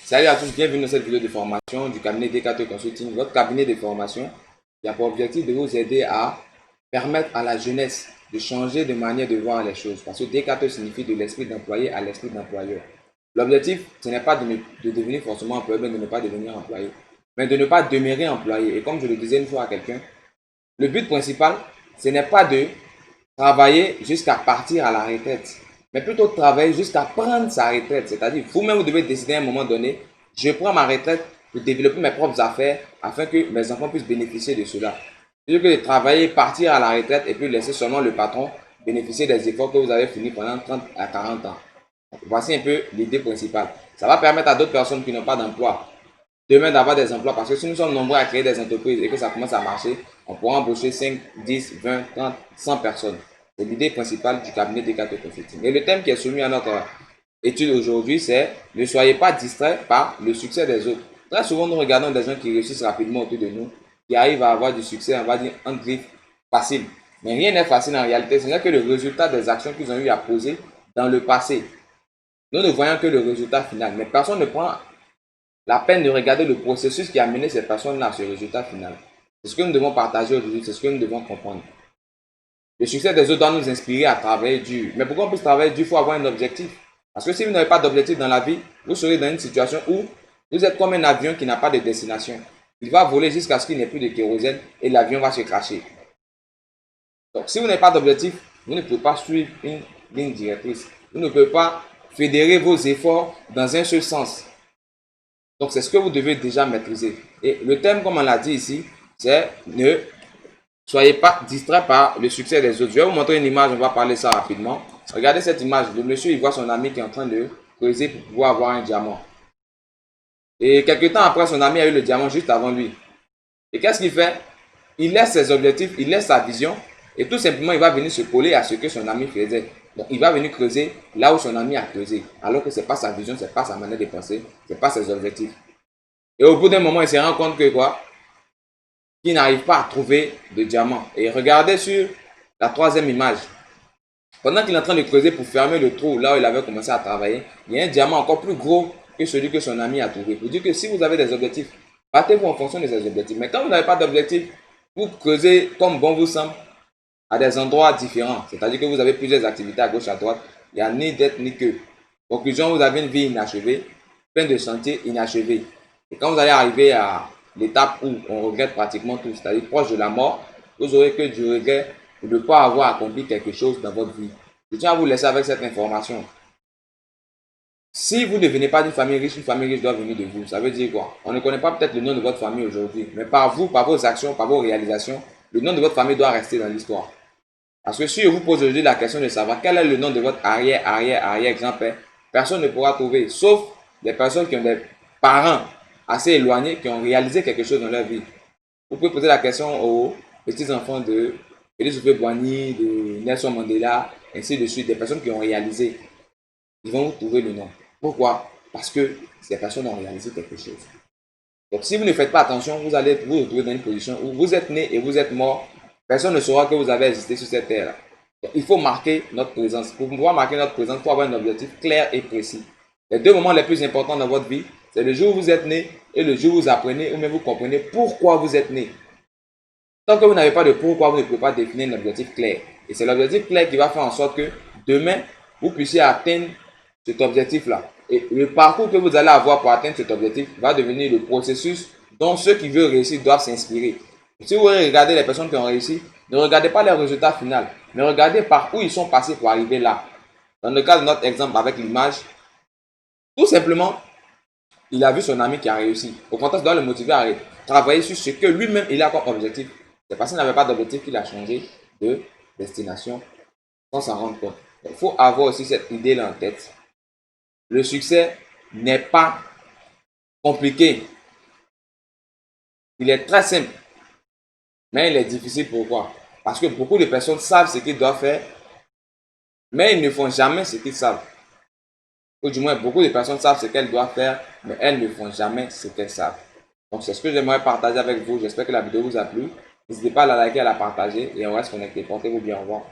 Salut à tous, bienvenue dans cette vidéo de formation du cabinet DKT Consulting, votre cabinet de formation qui a pour objectif de vous aider à permettre à la jeunesse de changer de manière de voir les choses. Parce que DKT signifie de l'esprit d'employé à l'esprit d'employeur. L'objectif, ce n'est pas de devenir forcément employé, mais de ne pas devenir employé, mais de ne pas demeurer employé. Et comme je le disais une fois à quelqu'un, le but principal, ce n'est pas de travailler jusqu'à partir à la retraite, mais plutôt travailler jusqu'à prendre sa retraite. C'est-à-dire, vous-même, vous devez décider à un moment donné, je prends ma retraite pour développer mes propres affaires afin que mes enfants puissent bénéficier de cela. Plutôt que de travailler, partir à la retraite et puis laisser seulement le patron bénéficier des efforts que vous avez fournis pendant 30 à 40 ans. Voici un peu l'idée principale. Ça va permettre à d'autres personnes qui n'ont pas d'emploi demain d'avoir des emplois, parce que si nous sommes nombreux à créer des entreprises et que ça commence à marcher, on pourra embaucher 5, 10, 20, 30, 100 personnes. C'est l'idée principale du cabinet DKT Consulting. Et le thème qui est soumis à notre étude aujourd'hui, c'est ne soyez pas distrait par le succès des autres. Très souvent, nous regardons des gens qui réussissent rapidement autour de nous, qui arrivent à avoir du succès, on va dire, en griffe facile. Mais rien n'est facile en réalité, ce n'est que le résultat des actions qu'ils ont eu à poser dans le passé. Nous ne voyons que le résultat final, mais personne ne prend la peine de regarder le processus qui a mené ces personnes-là à ce résultat final. C'est ce que nous devons partager aujourd'hui, c'est ce que nous devons comprendre. Le succès des autres doit nous inspirer à travailler dur. Mais pour qu'on puisse travailler dur, il faut avoir un objectif. Parce que si vous n'avez pas d'objectif dans la vie, vous serez dans une situation où vous êtes comme un avion qui n'a pas de destination. Il va voler jusqu'à ce qu'il n'y ait plus de kérosène et l'avion va se cracher. Donc, si vous n'avez pas d'objectif, vous ne pouvez pas suivre une ligne directrice. Vous ne pouvez pas fédérer vos efforts dans un seul sens. Donc, c'est ce que vous devez déjà maîtriser. Et le thème, comme on l'a dit ici, c'est ne soyez pas distrait par le succès des autres. Je vais vous montrer une image, on va parler ça rapidement. Regardez cette image. Le monsieur, il voit son ami qui est en train de creuser pour pouvoir avoir un diamant. Et quelques temps après, son ami a eu le diamant juste avant lui. Et qu'est-ce qu'il fait? Il laisse ses objectifs, il laisse sa vision et tout simplement, il va venir se coller à ce que son ami faisait. Donc, il va venir creuser là où son ami a creusé. Alors que ce n'est pas sa vision, ce n'est pas sa manière de penser, ce n'est pas ses objectifs. Et au bout d'un moment, il se rend compte que quoi? Qu'il n'arrive pas à trouver de diamant. Et regardez sur la troisième image. Pendant qu'il est en train de creuser pour fermer le trou là où il avait commencé à travailler, il y a un diamant encore plus gros que celui que son ami a trouvé. Pour dire que si vous avez des objectifs, battez-vous en fonction de ces objectifs. Mais quand vous n'avez pas d'objectif, vous creusez comme bon vous semble à des endroits différents. C'est-à-dire que vous avez plusieurs activités à gauche, à droite. Il n'y a ni d'être ni que. Conclusion, vous avez une vie inachevée, plein de sentiers inachevés. Et quand vous allez arriver à l'étape où on regrette pratiquement tout, c'est-à-dire proche de la mort, vous aurez que du regret de ne pas avoir accompli quelque chose dans votre vie. Je tiens à vous laisser avec cette information. Si vous ne venez pas d'une famille riche, une famille riche doit venir de vous. Ça veut dire quoi? On ne connaît pas peut-être le nom de votre famille aujourd'hui, mais par vous, par vos actions, par vos réalisations, le nom de votre famille doit rester dans l'histoire. Parce que si je vous pose aujourd'hui la question de savoir quel est le nom de votre arrière grand-père, personne ne pourra trouver, sauf des personnes qui ont des parents assez éloignés qui ont réalisé quelque chose dans leur vie. Vous pouvez poser la question aux petits-enfants de Félix Houphouët-Boigny, de Nelson Mandela, ainsi de suite, des personnes qui ont réalisé. Ils vont vous trouver le nom. Pourquoi? Parce que ces personnes ont réalisé quelque chose. Donc si vous ne faites pas attention, vous allez vous retrouver dans une position où vous êtes né et vous êtes mort. Personne ne saura que vous avez existé sur cette terre-là. Il faut marquer notre présence. Pour pouvoir marquer notre présence, il faut avoir un objectif clair et précis. Les deux moments les plus importants dans votre vie, c'est le jour où vous êtes né et le jour où vous apprenez ou même vous comprenez pourquoi vous êtes né. Tant que vous n'avez pas de pourquoi, vous ne pouvez pas définir un objectif clair. Et c'est l'objectif clair qui va faire en sorte que demain, vous puissiez atteindre cet objectif-là. Et le parcours que vous allez avoir pour atteindre cet objectif va devenir le processus dont ceux qui veulent réussir doivent s'inspirer. Si vous regardez les personnes qui ont réussi, ne regardez pas les résultats finaux, mais regardez par où ils sont passés pour arriver là. Dans le cas de notre exemple avec l'image, tout simplement, il a vu son ami qui a réussi. Au contraire, ça doit le motiver à travailler sur ce que lui-même il a comme objectif. C'est parce qu'il n'avait pas d'objectif qu'il a changé de destination sans s'en rendre compte. Il faut avoir aussi cette idée-là en tête. Le succès n'est pas compliqué. Il est très simple. Mais il est difficile. Pourquoi? Parce que beaucoup de personnes savent ce qu'ils doivent faire, mais ils ne font jamais ce qu'ils savent. Ou du moins, beaucoup de personnes savent ce qu'elles doivent faire, mais elles ne font jamais ce qu'elles savent. Donc, c'est ce que j'aimerais partager avec vous. J'espère que la vidéo vous a plu. N'hésitez pas à la liker, à la partager et on reste connecté. Portez-vous bien. Au revoir.